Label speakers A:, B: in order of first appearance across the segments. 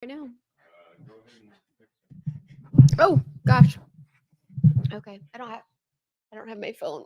A: right now. Oh gosh. Okay. I don't have my phone.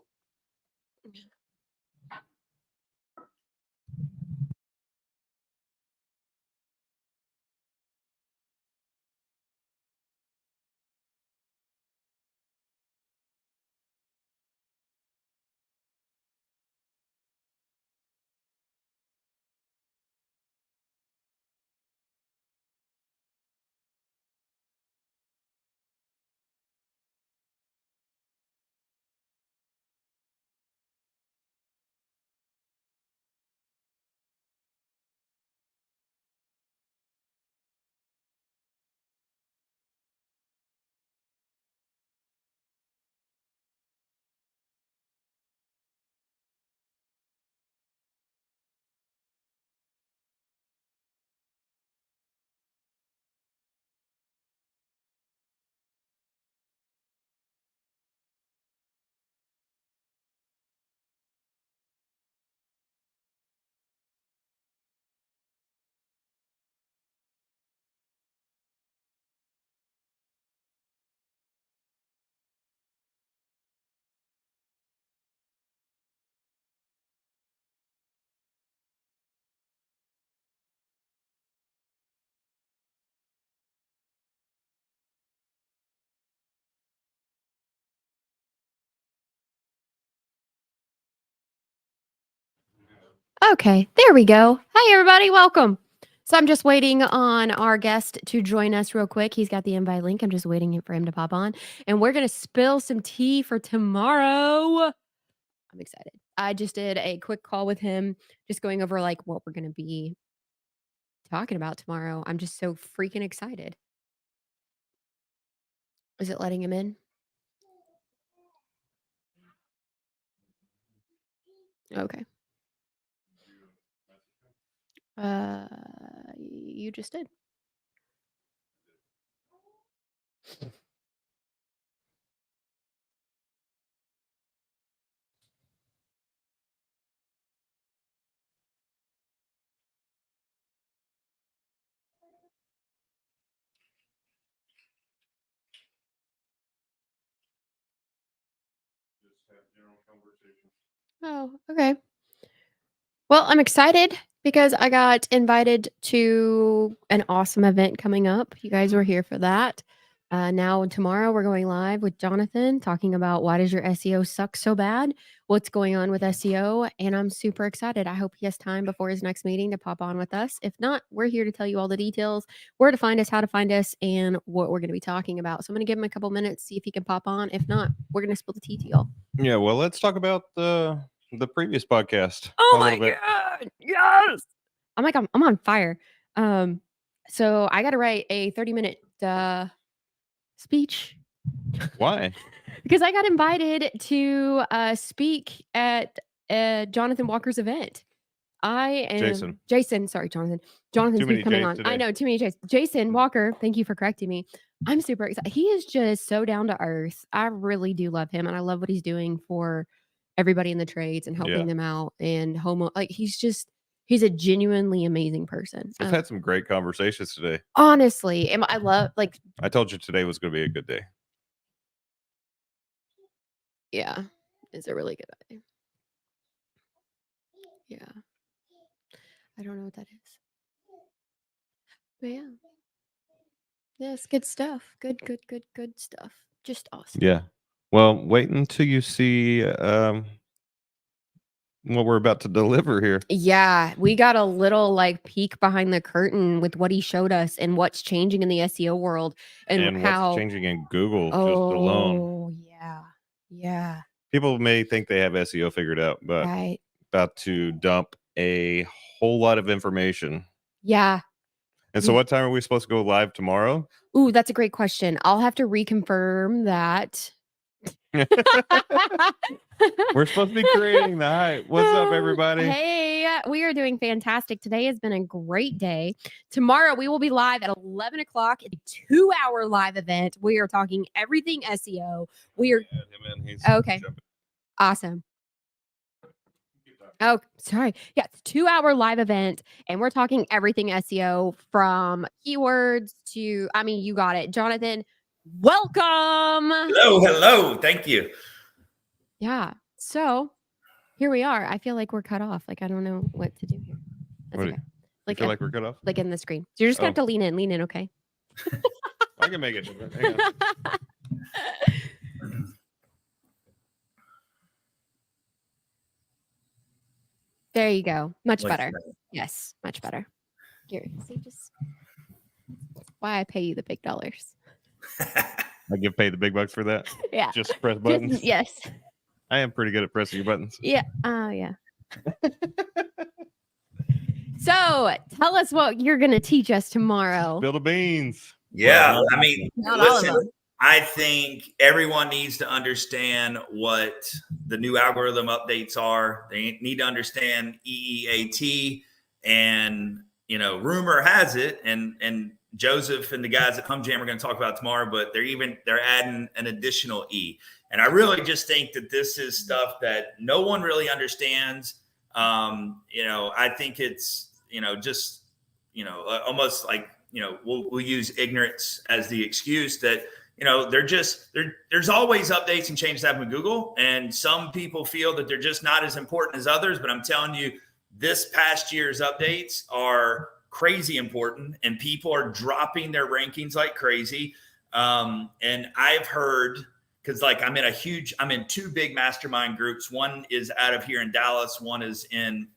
A: Okay, there we go. Hi, everybody. Welcome. So I'm just waiting on our guest to join us real quick. He's got the invite link. I'm just waiting for him to pop on. And we're going to spill some tea for tomorrow. I'm excited. I just did a quick call with him, just going over like what we're going to be talking about tomorrow. I'm just so freaking excited. Is it letting him in? Okay. You just did. Oh, okay. Well, I'm excited because I got invited to an awesome event coming up. You guys were here for that. Now, tomorrow, we're going live with Jonathan talking about why does your SEO suck so bad? What's going on with SEO? And I'm super excited. I hope he has time before his next meeting to pop on with us. If not, we're here to tell you all the details, where to find us, how to find us, and what we're going to be talking about. So I'm going to give him a couple minutes, see if he can pop on. If not, we're going to spill the tea to y'all.
B: Yeah, well, let's talk about the previous podcast.
A: Oh
B: a
A: my
B: little bit.
A: god! Yes. I'm like I'm on fire. So I got to write a 30-minute speech
B: Why?
A: because I got invited to speak at Jonathan Walker's event. I am Jason. Sorry, Jonathan. Jonathan's
B: Too many
A: coming
B: J's
A: on. I
B: today.
A: know too many J's. Jason Walker. Thank you for correcting me. I'm super excited. He is just so down to earth. I really do love him, and I love what he's doing for everybody in the trades and helping
B: Yeah.
A: them out. And he's a genuinely amazing person.
B: I've had some great conversations today.
A: Honestly, and I love
B: I told you today was going to be a good day.
A: yeah, it's a really good idea. Yeah, I don't know what that is, but yeah. Yes, good stuff. Good stuff. Just awesome.
B: Yeah. Well, wait until you see what we're about to deliver here.
A: Yeah, we got a little like peek behind the curtain with what he showed us and what's changing in the SEO world and how
B: what's changing in Google just alone.
A: Oh, yeah. Yeah.
B: People may think they have SEO figured out, but
A: Right.
B: about to dump a whole lot of information.
A: Yeah.
B: And so what time are we supposed to go live tomorrow?
A: Ooh, that's a great question. I'll have to reconfirm that.
B: We're supposed to be creating the hype. What's up, everybody?
A: Hey, we are doing fantastic. Today has been a great day. Tomorrow we will be live at 11 o'clock. It's a 2-hour live event. We are talking everything SEO. We are okay. Awesome. Oh, sorry. Yeah, it's a 2-hour live event, and we're talking everything SEO from keywords to I mean, you got it. Jonathan, welcome.
C: Hello, hello. Thank you.
A: Yeah. So, here we are. I feel like we're cut off. Like, I don't know what to do here. That's
B: What,
A: okay.
B: you
A: Like,
B: feel like we're cut off?
A: like in the screen. So you're just gonna have
B: Oh.
A: to lean in, okay?
B: I can make it. Hang on.
A: There you go. Much
C: Like
A: better. Yes, much better. Here, see, just that's why I pay you the big dollars.
B: I get paid the big bucks for that.
A: Yeah.
B: Just press buttons.
A: Yes.
B: I am pretty good at pressing your buttons.
A: Yeah. Yeah. So tell us what you're gonna teach us tomorrow.
B: Spill the beans.
C: Yeah,
B: Well,
C: I mean,
A: Not all of
C: listen,
A: them.
C: I think everyone needs to understand what the new algorithm updates are. They need to understand EEAT, and rumor has it, and Joseph and the guys at HumJam are going to talk about it tomorrow, but they're adding an additional E. And I really just think that this is stuff that no one really understands. I think it's just almost like we'll use ignorance as the excuse that there's always updates and changes happen with Google, and some people feel that they're just not as important as others. But I'm telling you, this past year's updates are crazy important, and people are dropping their rankings like crazy. And I've heard, because I'm in two big mastermind groups. One is out of here in Dallas, one is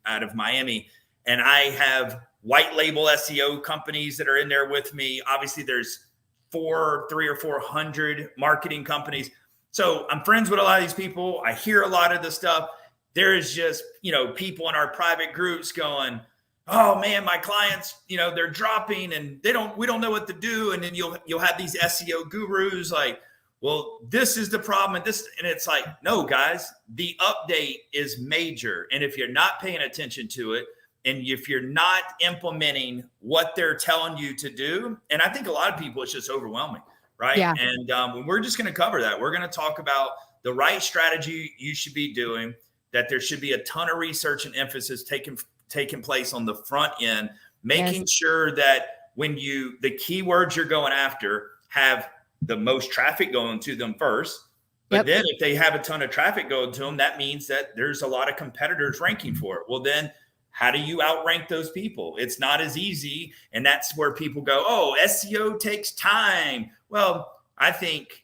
C: out of Miami, and I have white label SEO companies that are in there with me. Obviously, there's 300 or 400 marketing companies. So I'm friends with a lot of these people. I hear a lot of the stuff. There is just, people in our private groups going, oh man, my clients, they're dropping and we don't know what to do. And then you'll have these SEO gurus like, well, this is the problem. And it's like, no, guys, the update is major. And if you're not paying attention to it, and if you're not implementing what they're telling you to do, and I think a lot of people, it's just overwhelming, right?
A: Yeah.
C: And we're just going to cover that. We're going to talk about the right strategy you should be doing, that there should be a ton of research and emphasis taking place on the front end, making sure that the keywords you're going after have the most traffic going to them first. But then if they have a ton of traffic going to them, that means that there's a lot of competitors ranking for it. Well, then how do you outrank those people? It's not as easy. And that's where people go, oh, SEO takes time. Well, I think,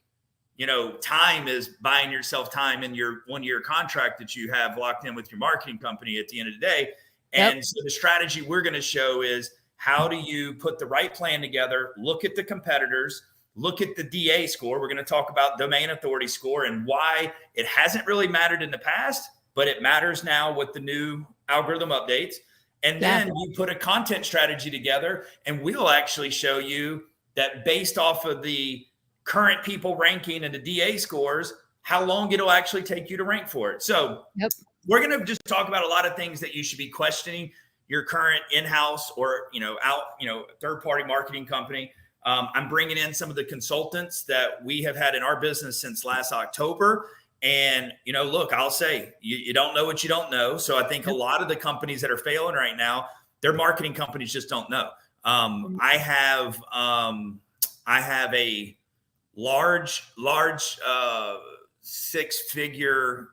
C: time is buying yourself time in your 1-year contract that you have locked in with your marketing company at the end of the day. And so the strategy we're going to show is, how do you put the right plan together, look at the competitors, look at the DA score. We're going to talk about domain authority score and why it hasn't really mattered in the past, but it matters now with the new algorithm updates. And then you put a content strategy together, and we'll actually show you that based off of the current people ranking and the DA scores, how long it'll actually take you to rank for it. So we're going to just talk about a lot of things that you should be questioning your current in-house or, third-party marketing company. I'm bringing in some of the consultants that we have had in our business since last October. And, look, I'll say you don't know what you don't know. So I think a lot of the companies that are failing right now, their marketing companies just don't know. I have a large 6-figure,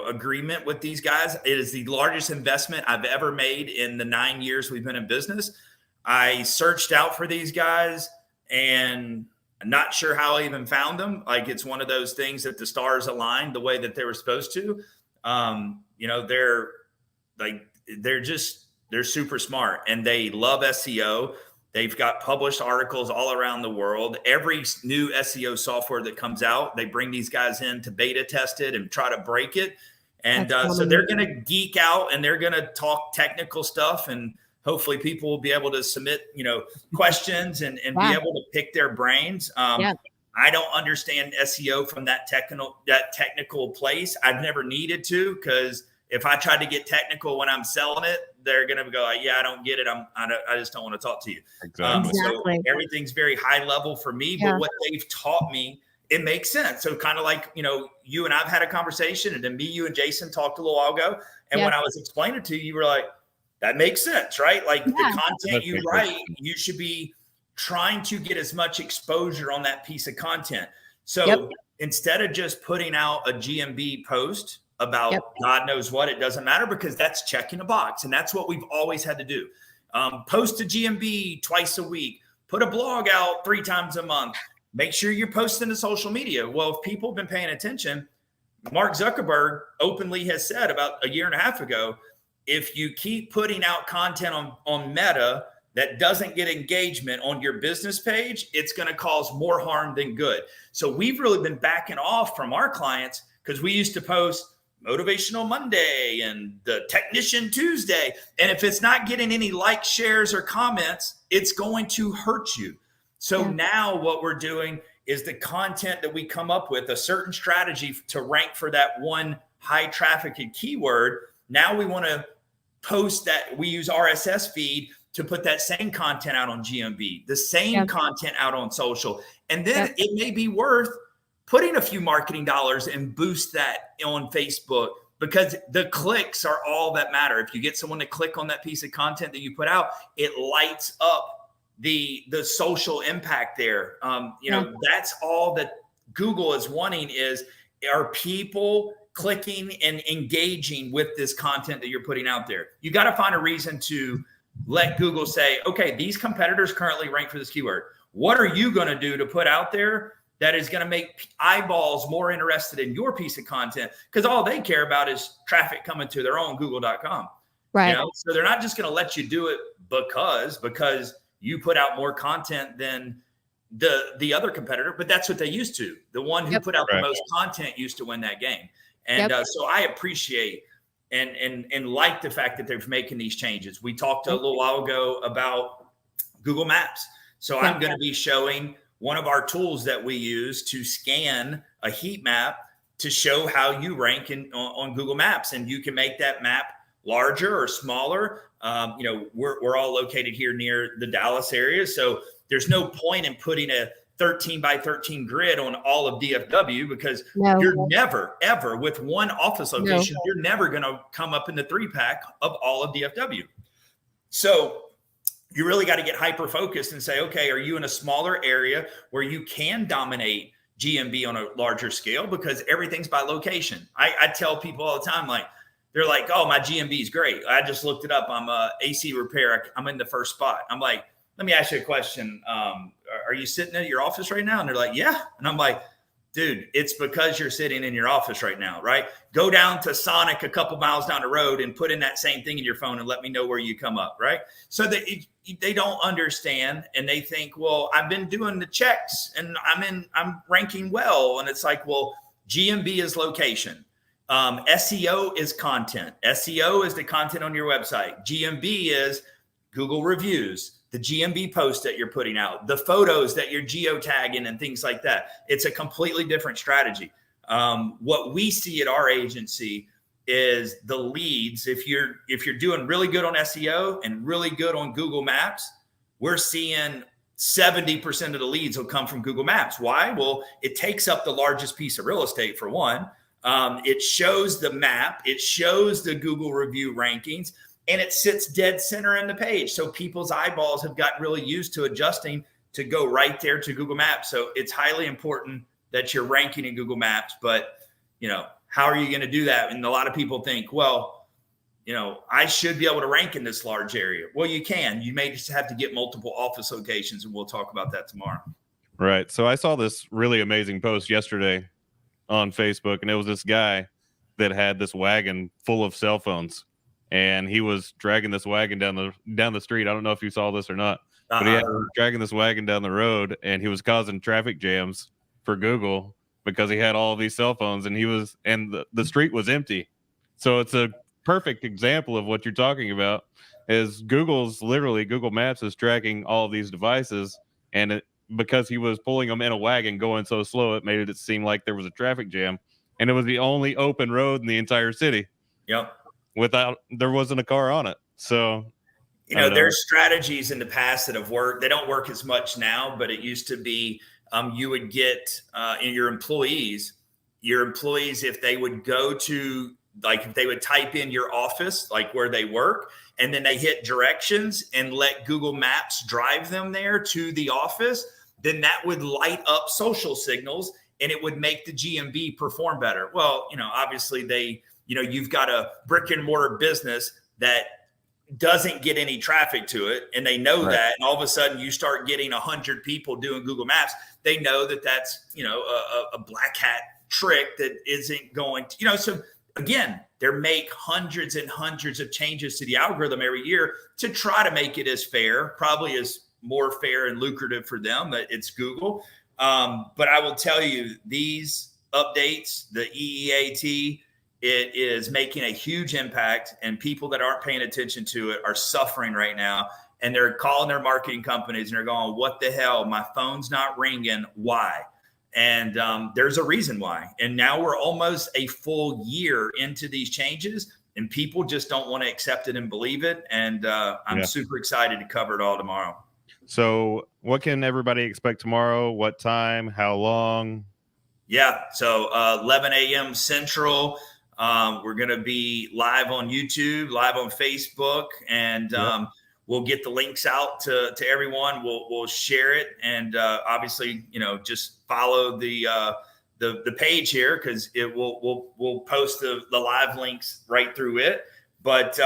C: agreement with these guys. It is the largest investment I've ever made in the 9 years we've been in business. I searched out for these guys, and I'm not sure how I even found them. Like, it's one of those things that the stars aligned the way that they were supposed to. They're super smart, and they love SEO. They've got published articles all around the world. Every new SEO software that comes out, they bring these guys in to beta test it and try to break it. And so they're going to geek out, and they're going to talk technical stuff, and hopefully people will be able to submit, questions and be able to pick their brains. I don't understand SEO from that technical place. I've never needed to, because if I try to get technical when I'm selling it, they're going to go, yeah, I don't get it. I just don't want to talk to you.
B: Exactly.
C: So everything's very high level for me. But what they've taught me it makes sense. So kind of like, you and I've had a conversation, and then me, you and Jason talked a little while ago. And when I was explaining to you, you were like, that makes sense, right? Like the content you write, you should be trying to get as much exposure on that piece of content. So instead of just putting out a GMB post about God knows what, it doesn't matter, because that's checking a box. And that's what we've always had to do. Post a GMB twice a week, put a blog out 3 times a month, make sure you're posting to social media. Well, if people have been paying attention, Mark Zuckerberg openly has said about 1.5 years ago, if you keep putting out content on Meta that doesn't get engagement on your business page, it's going to cause more harm than good. So we've really been backing off from our clients, because we used to post Motivational Monday and the Technician Tuesday. And if it's not getting any likes, shares, or comments, it's going to hurt you. So now what we're doing is the content that we come up with, a certain strategy to rank for that one high trafficked keyword. Now we want to post that. We use RSS feed to put that same content out on GMB, the same content out on social. And then it may be worth putting a few marketing dollars and boost that on Facebook, because the clicks are all that matter. If you get someone to click on that piece of content that you put out, it lights up the social impact there. That's all that Google is wanting, is, are people clicking and engaging with this content that you're putting out there? You got to find a reason to let Google say, okay, these competitors currently rank for this keyword. What are you going to do to put out there that is going to make eyeballs more interested in your piece of content? Because all they care about is traffic coming to their own google.com.
A: Right.
C: So they're not just going to let you do it because you put out more content than the other competitor, but that's what they used to. The one who put out the most content used to win that game. And so I appreciate and like the fact that they're making these changes. We talked a little while ago about Google Maps. So I'm going to be showing one of our tools that we use to scan a heat map to show how you rank on Google Maps. And you can make that map larger or smaller. We're all located here near the Dallas area. So there's no point in putting a 13 by 13 grid on all of DFW, because you're never, ever, with one office location, you're never going to come up in the 3-pack of all of DFW. So you really got to get hyper focused and say, okay, are you in a smaller area where you can dominate GMB on a larger scale? Because everything's by location. I tell people all the time, like, they're like, oh, my GMB is great. I just looked it up. I'm a AC repair. I'm in the first spot. I'm like, let me ask you a question. Are you sitting at your office right now? And they're like, yeah. And I'm like, dude, it's because you're sitting in your office right now, right? Go down to Sonic a couple miles down the road and put in that same thing in your phone and let me know where you come up, right? So they don't understand, and they think, well, I've been doing the checks and I'm ranking well. And it's like, well, GMB is location. SEO is content. SEO is the content on your website. GMB is Google reviews, the GMB post that you're putting out, the photos that you're geotagging and things like that. It's a completely different strategy. What we see at our agency is the leads. If you're doing really good on SEO and really good on Google Maps, we're seeing 70% of the leads will come from Google Maps. Why? Well, it takes up the largest piece of real estate, for one. It shows the map, it shows the Google review rankings, and it sits dead center in the page. So people's eyeballs have gotten really used to adjusting to go right there to Google Maps. So it's highly important that you're ranking in Google Maps. But, how are you going to do that? And a lot of people think, well, I should be able to rank in this large area. Well, you can. You may just have to get multiple office locations, and we'll talk about that tomorrow.
B: Right. So I saw this really amazing post yesterday on Facebook, and it was this guy that had this wagon full of cell phones, and he was dragging this wagon down the street. I don't know if you saw this or not, but he was dragging this wagon down the road, and he was causing traffic jams for Google because he had all these cell phones, and the street was empty. So it's a perfect example of what you're talking about. Is Google Maps is tracking all of these devices, and because he was pulling them in a wagon going so slow, it made it seem like there was a traffic jam, and it was the only open road in the entire city.
C: Yep.
B: There wasn't a car on it. So,
C: there's strategies in the past that have worked. They don't work as much now, but it used to be you would get in your employees, if they would go to, like, if they would type in your office, like where they work, and then they hit directions and let Google Maps drive them there to the office, then that would light up social signals and it would make the GMB perform better. Well, obviously you've got a brick and mortar business that doesn't get any traffic to it, and they know
B: Right.
C: that, and all of a sudden you start getting 100 people doing Google Maps. They know that that's a black hat trick that isn't going to, so again, they make hundreds and hundreds of changes to the algorithm every year to try to make it as fair, probably as more fair and lucrative for them. That it's Google. But I will tell you, these updates, the EEAT, it is making a huge impact, and people that aren't paying attention to it are suffering right now. And they're calling their marketing companies and they're going, what the hell? My phone's not ringing. Why? And there's a reason why. And now we're almost a full year into these changes, and people just don't want to accept it and believe it. And I'm super excited to cover it all tomorrow.
B: So what can everybody expect tomorrow? What time? How long?
C: Yeah. So 11 a.m. Central. We're going to be live on YouTube, live on Facebook, and we'll get the links out to everyone. We'll share it, and obviously, just follow the page here, because we'll post the live links right through it. But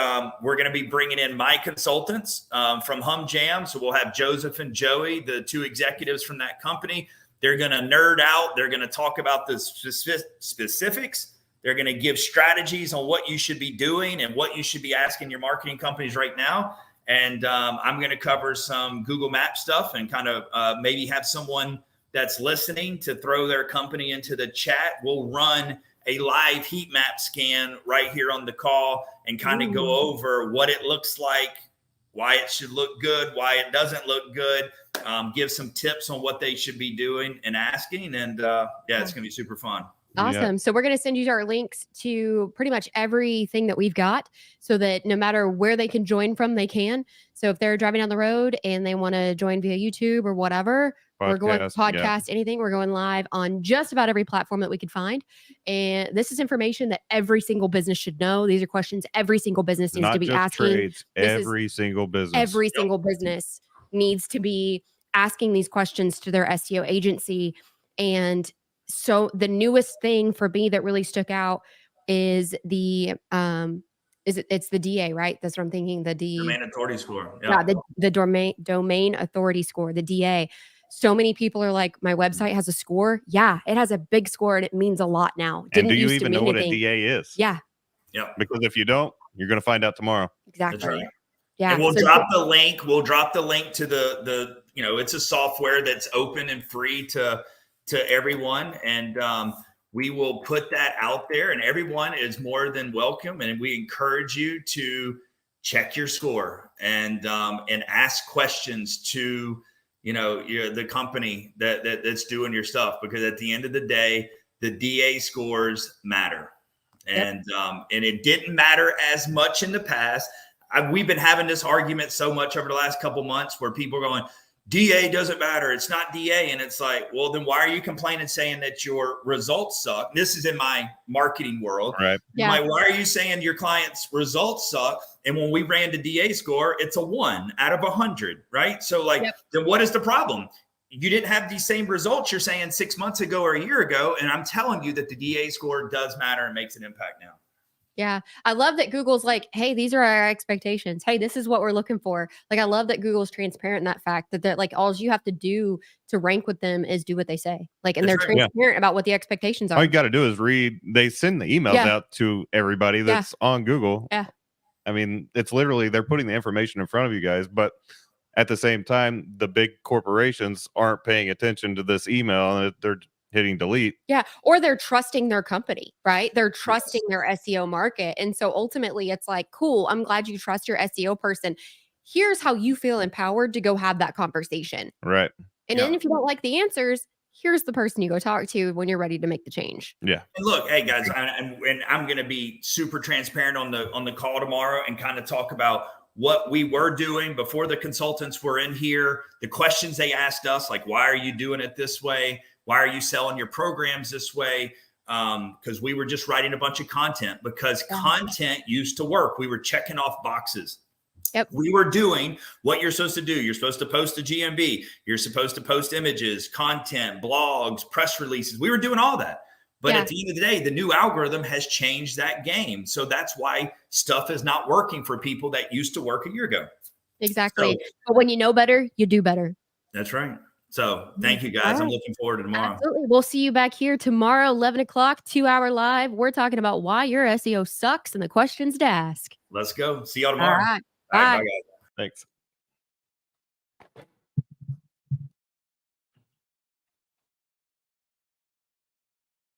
C: we're going to be bringing in my consultants from Hum Jam. So we'll have Joseph and Joey, the two executives from that company. They're going to nerd out. They're going to talk about the specifics. They're going to give strategies on what you should be doing and what you should be asking your marketing companies right now. And I'm going to cover some Google Maps stuff, and kind of maybe have someone that's listening to throw their company into the chat. We'll run a live heat map scan right here on the call and kind of go over what it looks like, why it should look good, why it doesn't look good, give some tips on what they should be doing and asking. And it's going to be super fun.
A: Awesome. Yeah. So we're going to send you our links to pretty much everything that we've got, so that no matter where they can join from, they can. So if they're driving down the road and they want to join via YouTube or whatever, we're going podcast, anything, we're going live on just about every platform that we could find. And this is information that every single business should know. These are questions every single business needs to be asking. Trades,
B: every single business.
A: Every single business needs to be asking these questions to their SEO agency. And so the newest thing for me that really stuck out is the it's the DA, right? That's what I'm thinking. The
C: domain authority score.
A: Yeah, the domain authority score, the DA. So many people are like, my website has a score. Yeah, it has a big score, and it means a lot now.
B: And do you even know what a DA is?
A: Yeah.
C: Yeah.
B: Because if you don't, you're going to find out tomorrow.
A: Exactly.
C: That's right.
A: Yeah.
C: And we'll drop the link. We'll drop the link to the it's a software that's open and free to everyone. And we will put that out there, and everyone is more than welcome. And we encourage you to check your score and ask questions to, the company that's doing your stuff, because at the end of the day, the DA scores matter. And it didn't matter as much in the past. We've been having this argument so much over the last couple months, where people are going, DA doesn't matter. It's not DA. And it's like, well, then why are you complaining, saying that your results suck? This is in my marketing world.
B: Right.
A: Yeah.
C: Why are you saying your client's results suck? And when we ran the DA score, it's a 1 out of 100, right? So then what is the problem? You didn't have these same results you're saying 6 months ago or a year ago. And I'm telling you that the DA score does matter and makes an impact now.
A: Yeah. I love that Google's like, hey, these are our expectations. Hey, this is what we're looking for. Like, I love that Google's transparent in that fact that they're like, all you have to do to rank with them is do what they say. Like, and they're transparent about what the expectations are.
B: All you got to do is read. They send the emails out to everybody that's on Google.
A: Yeah.
B: I mean, it's literally, they're putting the information in front of you guys, but at the same time, the big corporations aren't paying attention to this email, and they're hitting delete.
A: Yeah. Or they're trusting their company, right? They're trusting their SEO market. And so ultimately it's like, cool, I'm glad you trust your SEO person. Here's how you feel empowered to go have that conversation.
B: Right.
A: And then if you don't like the answers, here's the person you go talk to when you're ready to make the change.
B: Yeah.
C: And look, hey guys, and I'm going to be super transparent on the call tomorrow and kind of talk about what we were doing before the consultants were in here, the questions they asked us, like, why are you doing it this way? Why are you selling your programs this way? Because we were just writing a bunch of content because content used to work. We were checking off boxes.
A: Yep.
C: We were doing what you're supposed to do. You're supposed to post a GMB. You're supposed to post images, content, blogs, press releases. We were doing all that. But at the end of the day, the new algorithm has changed that game. So that's why stuff is not working for people that used to work a year ago.
A: Exactly.
C: So,
A: but when you know better, you do better.
C: That's right. So thank you, guys. I'm looking forward to tomorrow.
A: Absolutely. We'll see you back here tomorrow, 11 o'clock, 2-hour live. We're talking about why your SEO sucks and the questions to ask.
C: Let's go. See y'all tomorrow.
A: All right.
C: All right,
A: Bye.
C: bye, guys.
B: Thanks.